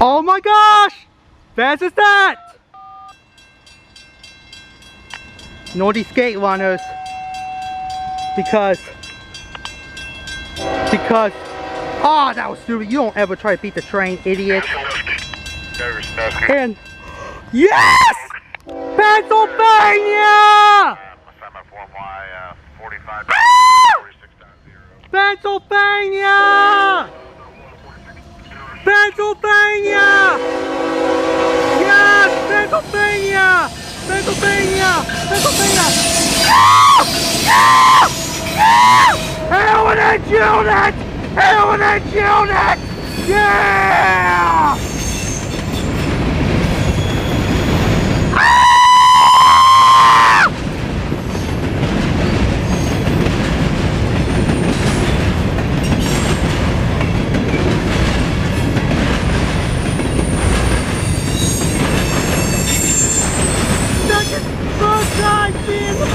Oh my gosh! Fast as that! Northeast Gate runners. Because, oh, that was stupid. You don't ever try to beat the train, idiot. And, yes! Pennsylvania! Pennsylvania! Pennsylvania! Yes! Pennsylvania! Pennsylvania! Pennsylvania! No! No! No! Heritage unit! Heritage unit! Yeah! First time seeing the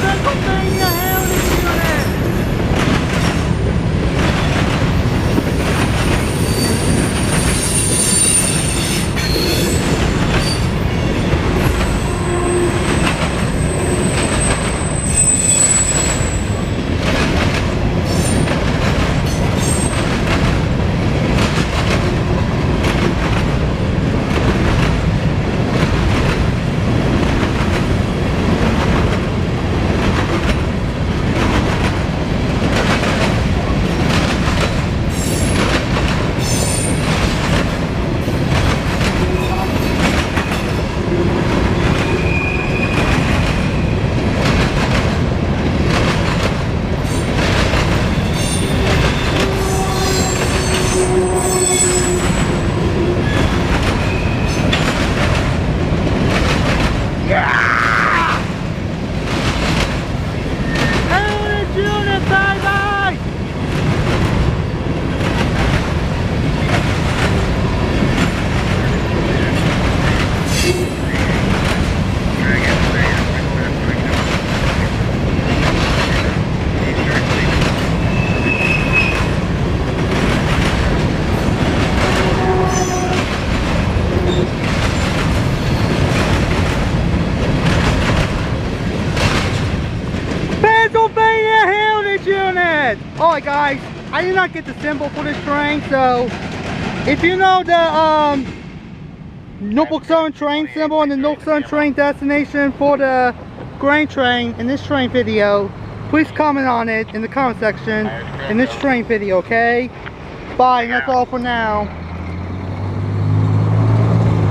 Pennsylvania Heritage Unit! Alright guys, I did not get the symbol for this train, so if you know the Norfolk Southern train symbol and the Norfolk Southern train destination for the grain train in this train video, please comment on it in the comment section in this train video, okay? Bye, and that's all for now.